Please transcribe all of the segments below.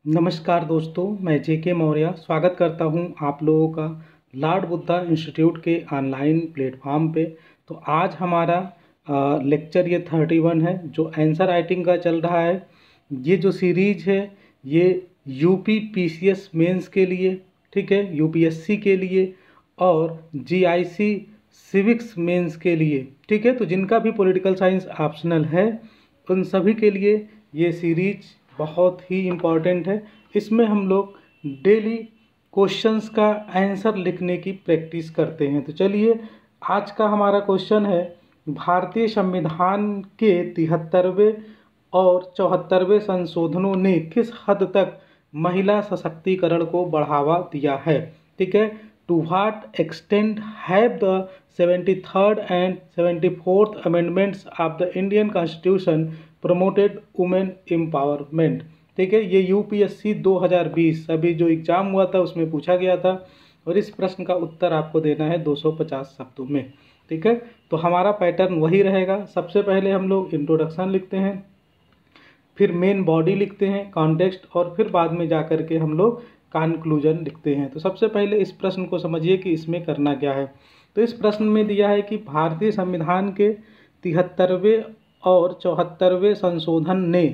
नमस्कार दोस्तों, मैं जेके मौर्य स्वागत करता हूं आप लोगों का लॉर्ड बुद्धा इंस्टीट्यूट के ऑनलाइन प्लेटफॉर्म पे। तो आज हमारा लेक्चर ये 31 है जो आंसर राइटिंग का चल रहा है। ये जो सीरीज है ये यूपी पीसीएस मेंस के लिए, ठीक है, यूपीएससी के लिए और जीआईसी सिविक्स मेंस के लिए, ठीक है। तो जिनका भी पॉलिटिकल साइंस ऑप्शनल है उन सभी के लिए ये सीरीज बहुत ही इम्पॉर्टेंट है। इसमें हम लोग डेली क्वेश्चंस का आंसर लिखने की प्रैक्टिस करते हैं। तो चलिए, आज का हमारा क्वेश्चन है, भारतीय संविधान के 73वें और 74वें संशोधनों ने किस हद तक महिला सशक्तिकरण को बढ़ावा दिया है, ठीक है। To what extent have the 73rd and 74th amendments of the Indian constitution promoted women empowerment, ठीक है। ये यूपीएससी 2020 अभी जो एग्ज़ाम हुआ था उसमें पूछा गया था और इस प्रश्न का उत्तर आपको देना है 250 शब्दों में, ठीक है। तो हमारा पैटर्न वही रहेगा। सबसे पहले हम लोग इंट्रोडक्शन लिखते हैं, फिर मेन बॉडी लिखते हैं, कॉन्टेक्स्ट, और फिर बाद में जा कर के हम लोग कंक्लूजन लिखते हैं। तो सबसे पहले इस प्रश्न को समझिए कि इसमें करना क्या है। तो इस प्रश्न में दिया है कि भारतीय संविधान के 73वें और 74वें संशोधन ने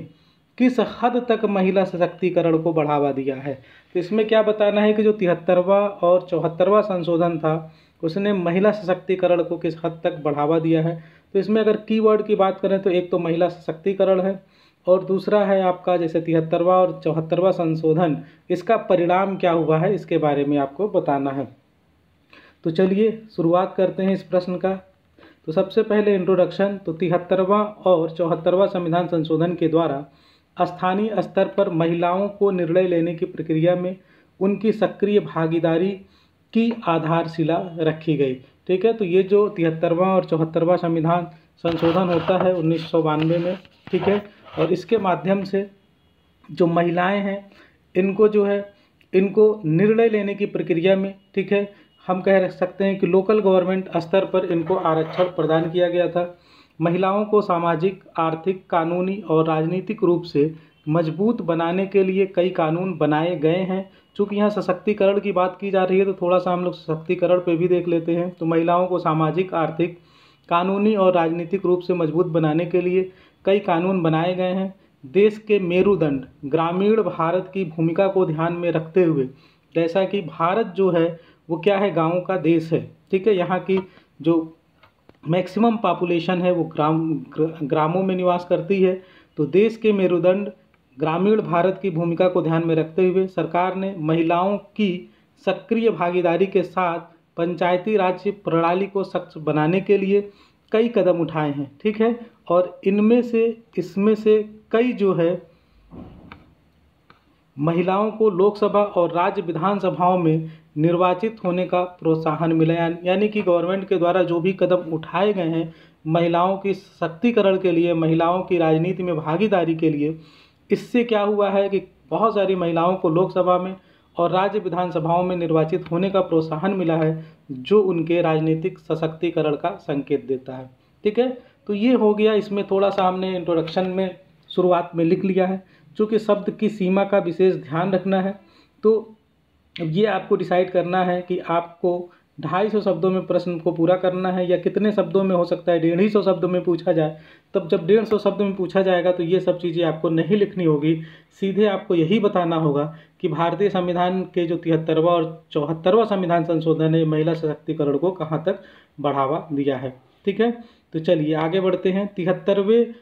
किस हद तक महिला सशक्तिकरण को बढ़ावा दिया है। तो इसमें क्या बताना है कि जो 73वां और 74वां संशोधन था उसने महिला सशक्तिकरण को किस हद तक बढ़ावा दिया है। तो इसमें अगर कीवर्ड की बात करें तो एक तो महिला सशक्तिकरण है और दूसरा है आपका जैसे 73वां और 74वां संशोधन, इसका परिणाम क्या हुआ है इसके बारे में आपको बताना है। तो चलिए शुरुआत करते हैं इस प्रश्न का। तो सबसे पहले इंट्रोडक्शन। तो 73वां और 74वां संविधान संशोधन के द्वारा स्थानीय स्तर पर महिलाओं को निर्णय लेने की प्रक्रिया में उनकी सक्रिय भागीदारी की आधारशिला रखी गई, ठीक है। तो ये जो 73वां और 74वां संविधान संशोधन होता है 1992 में, ठीक है, और इसके माध्यम से जो महिलाएं हैं इनको जो है इनको निर्णय लेने की प्रक्रिया में, ठीक है, हम कह सकते हैं कि लोकल गवर्नमेंट स्तर पर इनको आरक्षण प्रदान किया गया था। महिलाओं को सामाजिक, आर्थिक, कानूनी और राजनीतिक रूप से मजबूत बनाने के लिए कई कानून बनाए गए हैं। चूँकि यहाँ सशक्तिकरण की बात की जा रही है तो थोड़ा सा हम लोग सशक्तिकरण पे भी देख लेते हैं। तो महिलाओं को सामाजिक, आर्थिक, कानूनी और राजनीतिक रूप से मजबूत बनाने के लिए कई कानून बनाए गए हैं। देश के मेरुदंड ग्रामीण भारत की भूमिका को ध्यान में रखते हुए, जैसा कि भारत जो है वो क्या है, गाँव का देश है, ठीक है। यहाँ की जो मैक्सिमम पॉपुलेशन है वो ग्रामों में निवास करती है। तो देश के मेरुदंड ग्रामीण भारत की भूमिका को ध्यान में रखते हुए सरकार ने महिलाओं की सक्रिय भागीदारी के साथ पंचायती राज प्रणाली को सक्षम बनाने के लिए कई कदम उठाए हैं, ठीक है। और इसमें से कई जो है महिलाओं को लोकसभा और राज्य विधानसभाओं में निर्वाचित होने का प्रोत्साहन मिला। यानी कि गवर्नमेंट के द्वारा जो भी कदम उठाए गए हैं महिलाओं की सशक्तिकरण के लिए, महिलाओं की राजनीति में भागीदारी के लिए, इससे क्या हुआ है कि बहुत सारी महिलाओं को लोकसभा में और राज्य विधानसभाओं में निर्वाचित होने का प्रोत्साहन मिला है, जो उनके राजनीतिक सशक्तिकरण का संकेत देता है, ठीक है। तो ये हो गया। इसमें थोड़ा सा हमने इंट्रोडक्शन में शुरुआत में लिख लिया है। चूँकि शब्द की सीमा का विशेष ध्यान रखना है, तो ये आपको डिसाइड करना है कि आपको 250 शब्दों में प्रश्न को पूरा करना है या कितने शब्दों में हो सकता है 150 शब्दों में पूछा जाए। तब जब 150 शब्द में पूछा जाएगा तो ये सब चीज़ें आपको नहीं लिखनी होगी, सीधे आपको यही बताना होगा कि भारतीय संविधान के जो 73वां और 74वां संविधान संशोधन है महिला सशक्तिकरण को कहाँ तक बढ़ावा दिया है, ठीक है। तो चलिए आगे बढ़ते हैं। 73वें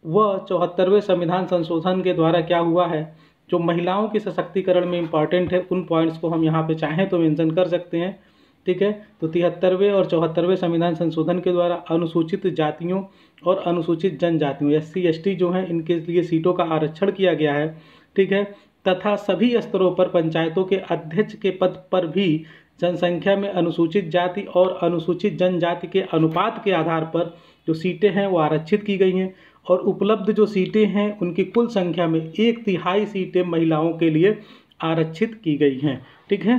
व 74वें संविधान संशोधन के द्वारा क्या हुआ है, जो महिलाओं के सशक्तिकरण में इम्पॉर्टेंट है उन पॉइंट्स को हम यहाँ पे चाहें तो मेंशन कर सकते हैं, ठीक है। तो 73वें और 74वें संविधान संशोधन के द्वारा अनुसूचित जातियों और अनुसूचित जनजातियों SC ST जो हैं इनके लिए सीटों का आरक्षण किया गया है, ठीक है। तथा सभी स्तरों पर पंचायतों के अध्यक्ष के पद पर भी जनसंख्या में अनुसूचित जाति और अनुसूचित जनजाति के अनुपात के आधार पर जो सीटें हैं वो आरक्षित की गई हैं और उपलब्ध जो सीटें हैं उनकी कुल संख्या में 1/3 सीटें महिलाओं के लिए आरक्षित की गई हैं, ठीक है।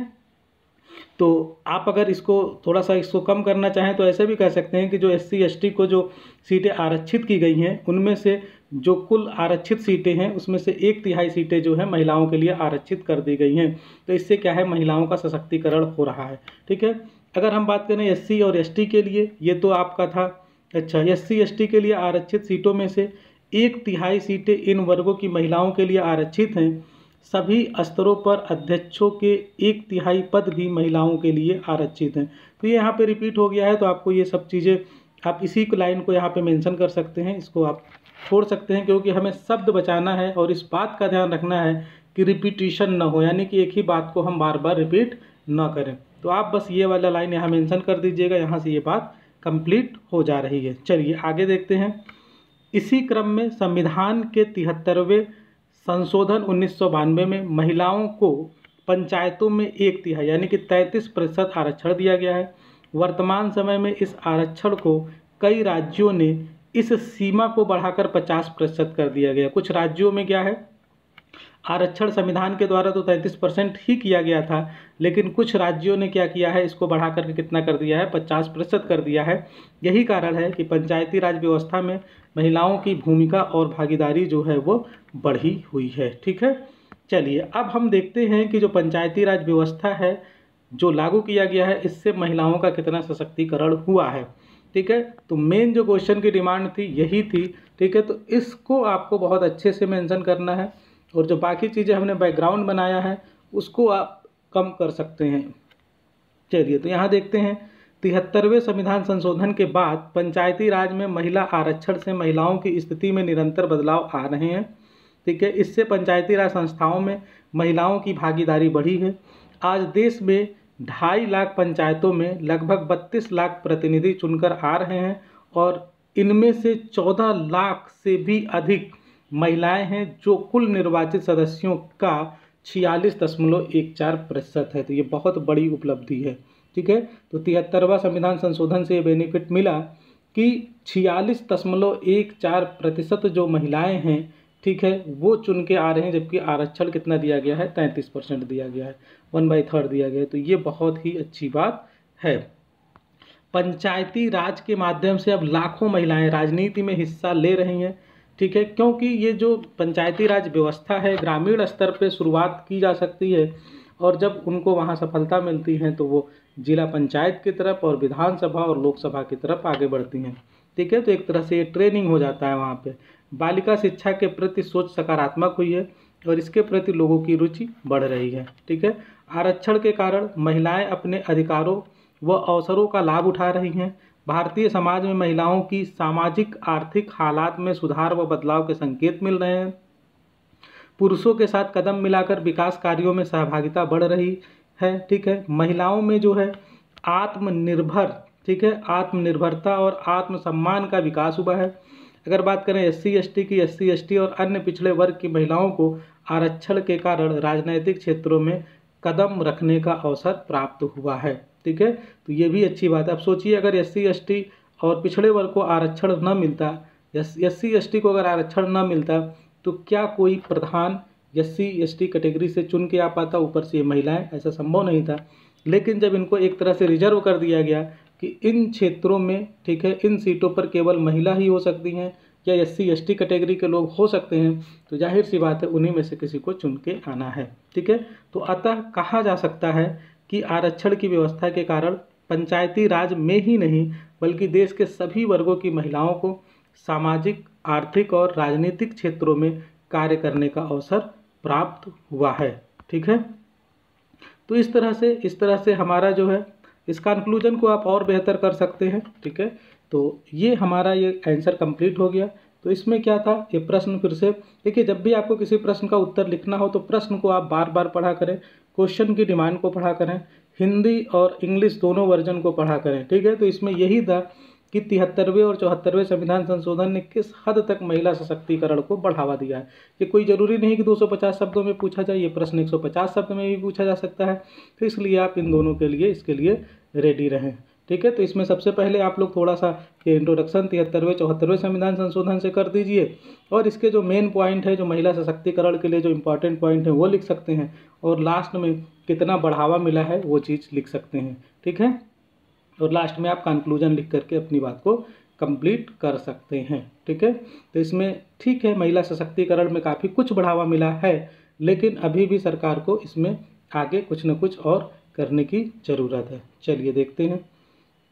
तो आप अगर इसको थोड़ा सा इसको कम करना चाहें तो ऐसे भी कह सकते हैं कि जो SC ST को जो सीटें आरक्षित की गई हैं उनमें से जो कुल आरक्षित सीटें हैं उसमें से 1/3 सीटें जो है महिलाओं के लिए आरक्षित कर दी गई हैं। तो इससे क्या है, महिलाओं का सशक्तिकरण हो रहा है। ठीक है, अगर हम बात करें SC और ST के लिए, ये तो आपका था। अच्छा, SC ST के लिए आरक्षित सीटों में से 1/3 सीटें इन वर्गों की महिलाओं के लिए आरक्षित हैं। सभी स्तरों पर अध्यक्षों के 1/3 पद भी महिलाओं के लिए आरक्षित हैं। तो ये यहाँ पे रिपीट हो गया है, तो आपको ये सब चीज़ें आप इसी लाइन को यहाँ पे मेंशन कर सकते हैं, इसको आप छोड़ सकते हैं, क्योंकि हमें शब्द बचाना है और इस बात का ध्यान रखना है कि रिपीटिशन ना हो, यानी कि एक ही बात को हम बार बार रिपीट ना करें। तो आप बस ये वाला लाइन यहाँ मेंशन कर दीजिएगा, यहाँ से ये बात कंप्लीट हो जा रही है। चलिए आगे देखते हैं। इसी क्रम में संविधान के 73वें संशोधन 1992 में महिलाओं को पंचायतों में 1/3 यानी कि 33% आरक्षण दिया गया है। वर्तमान समय में इस आरक्षण को कई राज्यों ने इस सीमा को बढ़ाकर 50% कर दिया गया। कुछ राज्यों में क्या है, आरक्षण संविधान के द्वारा तो 33% ही किया गया था, लेकिन कुछ राज्यों ने क्या किया है, इसको बढ़ा करके कितना कर दिया है, 50% कर दिया है। यही कारण है कि पंचायती राज व्यवस्था में महिलाओं की भूमिका और भागीदारी जो है वो बढ़ी हुई है। ठीक है, चलिए अब हम देखते हैं कि जो पंचायती राज व्यवस्था है जो लागू किया गया है, इससे महिलाओं का कितना सशक्तिकरण हुआ है। ठीक है, तो मेन जो क्वेश्चन की डिमांड थी यही थी। ठीक है, तो इसको आपको बहुत अच्छे से मेंशन करना है, और जो बाकी चीज़ें हमने बैकग्राउंड बनाया है उसको आप कम कर सकते हैं। चलिए तो यहाँ देखते हैं, 73वें संविधान संशोधन के बाद पंचायती राज में महिला आरक्षण से महिलाओं की स्थिति में निरंतर बदलाव आ रहे हैं। ठीक है, इससे पंचायती राज संस्थाओं में महिलाओं की भागीदारी बढ़ी है। आज देश में 2.5 लाख पंचायतों में लगभग 32 लाख प्रतिनिधि चुनकर आ रहे हैं, और इनमें से 14 लाख से भी अधिक महिलाएं हैं, जो कुल निर्वाचित सदस्यों का 46.14% है। तो ये बहुत बड़ी उपलब्धि है। ठीक है, तो 73वां संविधान संशोधन से ये बेनिफिट मिला कि 46.14% जो महिलाएं हैं, ठीक है, वो चुन के आ रहे हैं, जबकि आरक्षण कितना दिया गया है, 33% दिया गया है, 1/3 दिया गया है। तो ये बहुत ही अच्छी बात है। पंचायती राज के माध्यम से अब लाखों महिलाएं राजनीति में हिस्सा ले रही हैं। ठीक है, क्योंकि ये जो पंचायती राज व्यवस्था है ग्रामीण स्तर पे शुरुआत की जा सकती है, और जब उनको वहाँ सफलता मिलती है तो वो जिला पंचायत की तरफ और विधानसभा और लोकसभा की तरफ आगे बढ़ती हैं। ठीक है, तो एक तरह से ये ट्रेनिंग हो जाता है वहाँ पे। बालिका शिक्षा के प्रति सोच सकारात्मक हुई है और इसके प्रति लोगों की रुचि बढ़ रही है। ठीक है, आरक्षण के कारण महिलाएं अपने अधिकारों व अवसरों का लाभ उठा रही हैं। भारतीय समाज में महिलाओं की सामाजिक आर्थिक हालात में सुधार व बदलाव के संकेत मिल रहे हैं। पुरुषों के साथ कदम मिलाकर विकास कार्यों में सहभागिता बढ़ रही है। ठीक है, महिलाओं में जो है आत्मनिर्भर, ठीक है, आत्मनिर्भरता और आत्मसम्मान का विकास हुआ है। अगर बात करें SC ST की, SC ST और अन्य पिछड़े वर्ग की महिलाओं को आरक्षण के कारण राजनीतिक क्षेत्रों में कदम रखने का अवसर प्राप्त हुआ है। ठीक है, तो ये भी अच्छी बात है। अब सोचिए, अगर SC ST और पिछड़े वर्ग को आरक्षण न मिलता, SC ST को अगर आरक्षण न मिलता, तो क्या कोई प्रधान SC ST कैटेगरी से चुन के आ पाता, ऊपर से ये महिलाएं, ऐसा संभव नहीं था। लेकिन जब इनको एक तरह से रिजर्व कर दिया गया कि इन क्षेत्रों में, ठीक है, इन सीटों पर केवल महिला ही हो सकती हैं या SC ST कैटेगरी के लोग हो सकते हैं, तो जाहिर सी बात है उन्हीं में से किसी को चुन के आना है। ठीक है, तो अतः कहा जा सकता है कि आरक्षण की व्यवस्था के कारण पंचायती राज में ही नहीं बल्कि देश के सभी वर्गों की महिलाओं को सामाजिक, आर्थिक और राजनीतिक क्षेत्रों में कार्य करने का अवसर प्राप्त हुआ है। ठीक है, तो इस तरह से हमारा जो है, इस कंक्लूजन को आप और बेहतर कर सकते हैं। ठीक है, तो ये हमारा ये आंसर कंप्लीट हो गया। तो इसमें क्या था, ये प्रश्न फिर से देखिए, जब भी आपको किसी प्रश्न का उत्तर लिखना हो तो प्रश्न को आप बार बार पढ़ा करें, क्वेश्चन की डिमांड को पढ़ा करें, हिंदी और इंग्लिश दोनों वर्जन को पढ़ा करें। ठीक है, तो इसमें यही था कि 73वें और 74वें संविधान संशोधन ने किस हद तक महिला सशक्तिकरण को बढ़ावा दिया है। ये कोई ज़रूरी नहीं कि 250 शब्दों में पूछा जाए, ये प्रश्न 150 शब्द में भी पूछा जा सकता है। तो इसलिए आप इन दोनों के लिए, इसके लिए रेडी रहें। ठीक है। तो इसमें सबसे पहले आप लोग थोड़ा सा ये इंट्रोडक्शन 73वें 74वें संविधान संशोधन से कर दीजिए, और इसके जो मेन पॉइंट है, जो महिला सशक्तिकरण के लिए जो इम्पोर्टेंट पॉइंट है वो लिख सकते हैं, और लास्ट में कितना बढ़ावा मिला है वो चीज़ लिख सकते हैं, ठीक है। और लास्ट में आप कंक्लूजन लिख करके अपनी बात को कंप्लीट कर सकते हैं, ठीक है। तो इसमें ठीक है, महिला सशक्तिकरण में काफ़ी कुछ बढ़ावा मिला है, लेकिन अभी भी सरकार को इसमें आगे कुछ न कुछ और करने की ज़रूरत है। चलिए देखते हैं,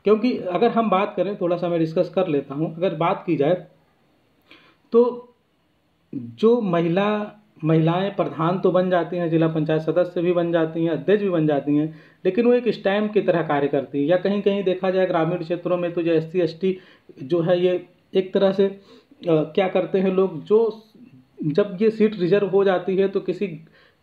क्योंकि अगर हम बात करें, थोड़ा सा मैं डिस्कस कर लेता हूँ, अगर बात की जाए तो जो महिलाएं प्रधान तो बन जाती हैं, जिला पंचायत सदस्य भी बन जाती हैं, अध्यक्ष भी बन जाती हैं, लेकिन वो एक स्टैम्प की तरह कार्य करती हैं। या कहीं कहीं देखा जाए ग्रामीण क्षेत्रों में तो जो SC ST जो है, ये एक तरह से क्या करते हैं लोग, जो जब ये सीट रिजर्व हो जाती है तो किसी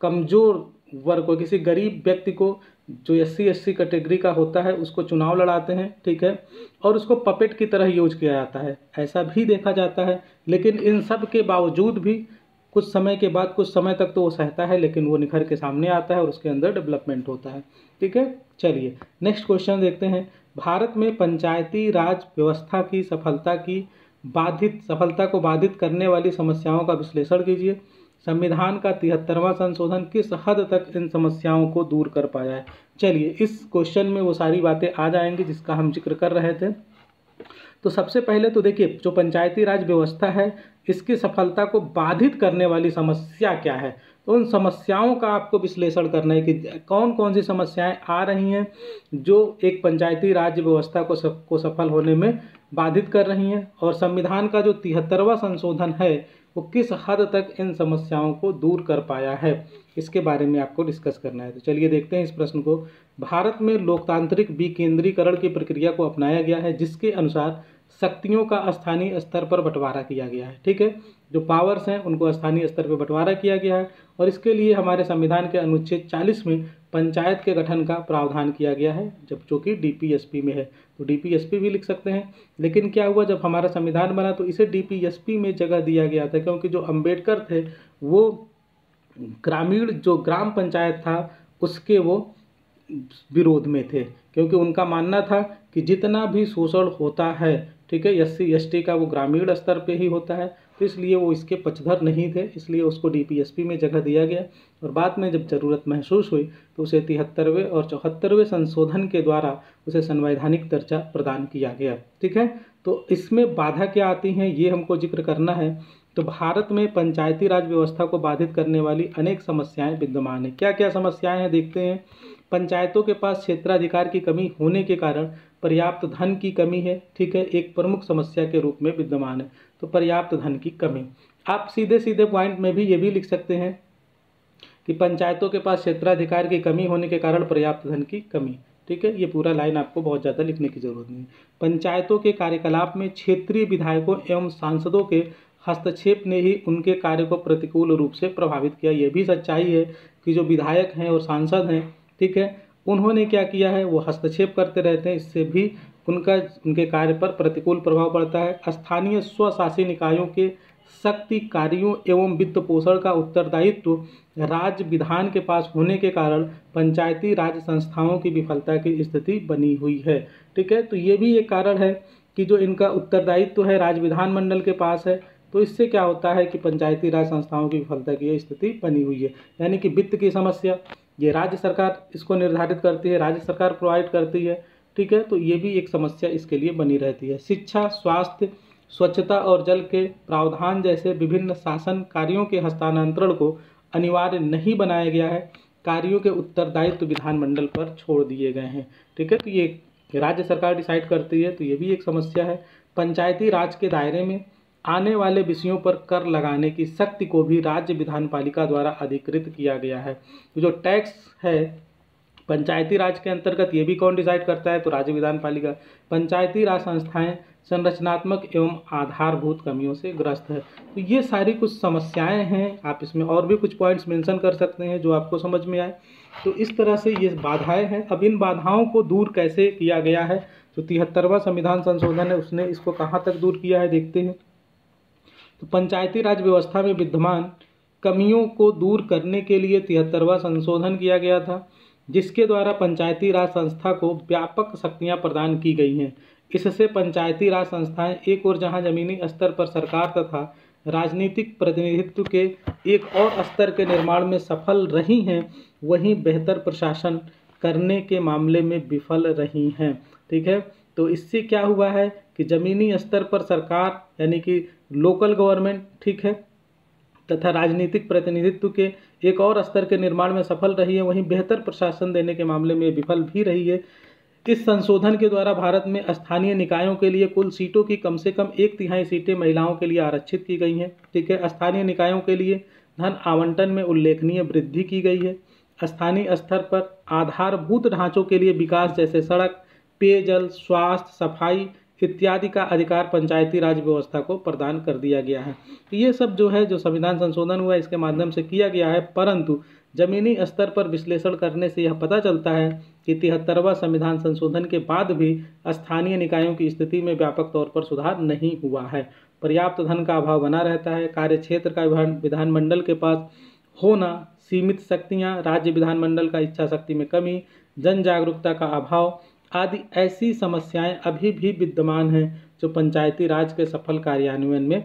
कमज़ोर वर्ग को, किसी गरीब व्यक्ति को जो SC ST कैटेगरी का होता है उसको चुनाव लड़ाते हैं, ठीक है, और उसको पपेट की तरह यूज किया जाता है, ऐसा भी देखा जाता है। लेकिन इन सब के बावजूद भी कुछ समय के बाद, कुछ समय तक तो वो सहता है, लेकिन वो निखर के सामने आता है और उसके अंदर डेवलपमेंट होता है, ठीक है। चलिए नेक्स्ट क्वेश्चन देखते हैं। भारत में पंचायती राज व्यवस्था की सफलता को बाधित करने वाली समस्याओं का विश्लेषण कीजिए। संविधान का 73वां संशोधन किस हद तक इन समस्याओं को दूर कर पाया है। चलिए इस क्वेश्चन में वो सारी बातें आ जाएंगी जिसका हम जिक्र कर रहे थे। तो सबसे पहले तो देखिए, जो पंचायती राज व्यवस्था है इसकी सफलता को बाधित करने वाली समस्या क्या है, तो उन समस्याओं का आपको विश्लेषण करना है कि कौन कौन सी समस्याएं आ रही हैं जो एक पंचायती राज व्यवस्था को सफल होने में बाधित कर रही हैं, और संविधान का जो 73वां संशोधन है वो किस हद तक इन समस्याओं को दूर कर पाया है, इसके बारे में आपको डिस्कस करना है। तो चलिए देखते हैं इस प्रश्न को। भारत में लोकतांत्रिक विकेंद्रीकरण की प्रक्रिया को अपनाया गया है, जिसके अनुसार शक्तियों का स्थानीय स्तर पर बंटवारा किया गया है, ठीक है। जो पावर्स हैं उनको स्थानीय स्तर पर बंटवारा किया गया है, और इसके लिए हमारे संविधान के अनुच्छेद 40 में पंचायत के गठन का प्रावधान किया गया है, जो कि DPSP में है। तो DPSP भी लिख सकते हैं। लेकिन क्या हुआ, जब हमारा संविधान बना तो इसे DPSP में जगह दिया गया था, क्योंकि जो अम्बेडकर थे वो ग्रामीण जो ग्राम पंचायत था उसके वो विरोध में थे, क्योंकि उनका मानना था कि जितना भी शोषण होता है, ठीक है, SC ST का वो ग्रामीण स्तर पे ही होता है, तो इसलिए वो इसके पक्षधर नहीं थे, इसलिए उसको DPSP में जगह दिया गया। और बाद में जब ज़रूरत महसूस हुई तो उसे 73वें और 74वें संशोधन के द्वारा उसे संवैधानिक दर्जा प्रदान किया गया, ठीक है। तो इसमें बाधा क्या आती हैं ये हमको जिक्र करना है। तो भारत में पंचायती राज व्यवस्था को बाधित करने वाली अनेक समस्याएं विद्यमान हैं। क्या क्या समस्याएं हैं देखते हैं। पंचायतों के पास क्षेत्राधिकार की कमी होने के कारण पर्याप्त धन की कमी है, ठीक है, एक प्रमुख समस्या के रूप में विद्यमान है। तो पर्याप्त धन की कमी, आप सीधे सीधे पॉइंट में भी ये भी लिख सकते हैं कि पंचायतों के पास क्षेत्राधिकार की कमी होने के कारण पर्याप्त धन की कमी, ठीक है। ये पूरा लाइन आपको बहुत ज़्यादा लिखने की जरूरत नहीं। पंचायतों के कार्यकलाप में क्षेत्रीय विधायकों एवं सांसदों के हस्तक्षेप ने ही उनके कार्य को प्रतिकूल रूप से प्रभावित किया। ये भी सच्चाई है कि जो विधायक हैं और सांसद हैं, ठीक है, उन्होंने क्या किया है, वो हस्तक्षेप करते रहते हैं, इससे भी उनके कार्य पर प्रतिकूल प्रभाव पड़ता है। स्थानीय स्वशासी निकायों के शक्ति कार्यों एवं वित्त पोषण का उत्तरदायित्व राज्य विधान के पास होने के कारण पंचायती राज संस्थाओं की विफलता की स्थिति बनी हुई है, ठीक है। तो ये भी एक कारण है कि जो इनका उत्तरदायित्व है राज्य विधान मंडल के पास है, तो इससे क्या होता है कि पंचायती राज संस्थाओं की विफलता की स्थिति बनी हुई है। यानी कि वित्त की समस्या, ये राज्य सरकार इसको निर्धारित करती है, राज्य सरकार प्रोवाइड करती है, ठीक है। तो ये भी एक समस्या इसके लिए बनी रहती है। शिक्षा, स्वास्थ्य, स्वच्छता और जल के प्रावधान जैसे विभिन्न शासन कार्यों के हस्तांतरण को अनिवार्य नहीं बनाया गया है, कार्यों के उत्तरदायित्व विधानमंडल पर छोड़ दिए गए हैं, ठीक है। तो ये राज्य सरकार डिसाइड करती है, तो ये भी एक समस्या है। पंचायती राज के दायरे में आने वाले विषयों पर कर लगाने की शक्ति को भी राज्य विधानपालिका द्वारा अधिकृत किया गया है। तो जो टैक्स है पंचायती राज के अंतर्गत, ये भी कौन डिसाइड करता है, तो राज्य विधानपालिका। पंचायती राज संस्थाएं संरचनात्मक एवं आधारभूत कमियों से ग्रस्त है। तो ये सारी कुछ समस्याएं हैं, आप इसमें और भी कुछ पॉइंट्स मेंशन कर सकते हैं जो आपको समझ में आए। तो इस तरह से ये बाधाएं हैं। अब इन बाधाओं को दूर कैसे किया गया है, जो 73वां संविधान संशोधन है उसने इसको कहाँ तक दूर किया है देखते हैं। तो पंचायती राज व्यवस्था में विद्यमान कमियों को दूर करने के लिए 73वां संशोधन किया गया था। जिसके द्वारा पंचायती राज संस्था को व्यापक शक्तियां प्रदान की गई हैं। इससे पंचायती राज संस्थाएं एक ओर जहां जमीनी स्तर पर सरकार तथा राजनीतिक प्रतिनिधित्व के एक और स्तर के निर्माण में सफल रही हैं, वहीं बेहतर प्रशासन करने के मामले में विफल रही हैं। ठीक है, तो इससे क्या हुआ है कि ज़मीनी स्तर पर सरकार यानी कि लोकल गवर्नमेंट, ठीक है, तथा राजनीतिक प्रतिनिधित्व के एक और स्तर के निर्माण में सफल रही है, वहीं बेहतर प्रशासन देने के मामले में विफल भी रही है। इस संशोधन के द्वारा भारत में स्थानीय निकायों के लिए कुल सीटों की कम से कम 1/3 सीटें महिलाओं के लिए आरक्षित की गई हैं। ठीक है, स्थानीय निकायों के लिए धन आवंटन में उल्लेखनीय वृद्धि की गई है। स्थानीय स्तर पर आधारभूत ढांचों के लिए विकास जैसे सड़क, पेयजल, स्वास्थ्य, सफाई इत्यादि का अधिकार पंचायती राज व्यवस्था को प्रदान कर दिया गया है। तो ये सब जो है, जो संविधान संशोधन हुआ इसके माध्यम से किया गया है, परंतु जमीनी स्तर पर विश्लेषण करने से यह पता चलता है कि 73वां संविधान संशोधन के बाद भी स्थानीय निकायों की स्थिति में व्यापक तौर पर सुधार नहीं हुआ है। पर्याप्त धन का अभाव बना रहता है, कार्य क्षेत्र का विधानमंडल के पास होना, सीमित शक्तियां, राज्य विधानमंडल का इच्छा शक्ति में कमी, जन जागरूकता का अभाव आदि ऐसी समस्याएं अभी भी विद्यमान हैं जो पंचायती राज के सफल कार्यान्वयन में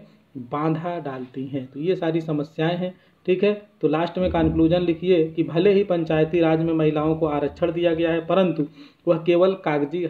बाधा डालती हैं। तो ये सारी समस्याएं हैं। ठीक है, तो लास्ट में कंक्लूजन लिखिए कि भले ही पंचायती राज में महिलाओं को आरक्षण दिया गया है, परंतु वह केवल कागजी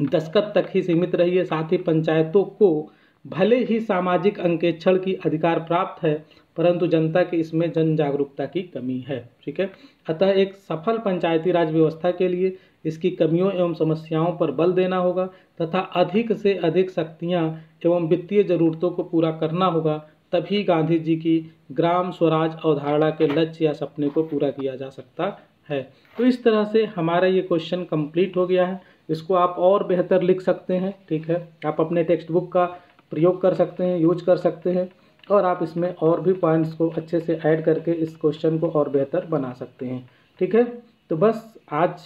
दस्तखत तक ही सीमित रही है। साथ ही पंचायतों को भले ही सामाजिक अंकेक्षण की अधिकार प्राप्त है, परंतु जनता की इसमें जन जागरूकता की कमी है। ठीक है, अतः एक सफल पंचायती राज व्यवस्था के लिए इसकी कमियों एवं समस्याओं पर बल देना होगा तथा अधिक से अधिक शक्तियां एवं वित्तीय जरूरतों को पूरा करना होगा, तभी गांधी जी की ग्राम स्वराज अवधारणा के लक्ष्य या सपने को पूरा किया जा सकता है। तो इस तरह से हमारा ये क्वेश्चन कंप्लीट हो गया है। इसको आप और बेहतर लिख सकते हैं। ठीक है, आप अपने टेक्स्ट बुक का प्रयोग कर सकते हैं, यूज कर सकते हैं, और आप इसमें और भी पॉइंट्स को अच्छे से ऐड करके इस क्वेश्चन को और बेहतर बना सकते हैं। ठीक है, तो बस आज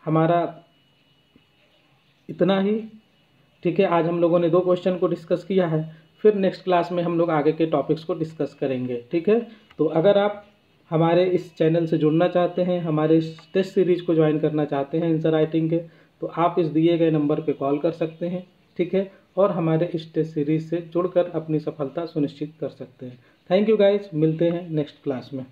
हमारा इतना ही। ठीक है, आज हम लोगों ने 2 क्वेश्चन को डिस्कस किया है, फिर नेक्स्ट क्लास में हम लोग आगे के टॉपिक्स को डिस्कस करेंगे। ठीक है, तो अगर आप हमारे इस चैनल से जुड़ना चाहते हैं, हमारे इस टेस्ट सीरीज को ज्वाइन करना चाहते हैं आंसर राइटिंग के, तो आप इस दिए गए नंबर पे कॉल कर सकते हैं। ठीक है, और हमारे इस टेस्ट सीरीज से जुड़कर अपनी सफलता सुनिश्चित कर सकते हैं। थैंक यू गाइस, मिलते हैं नेक्स्ट क्लास में।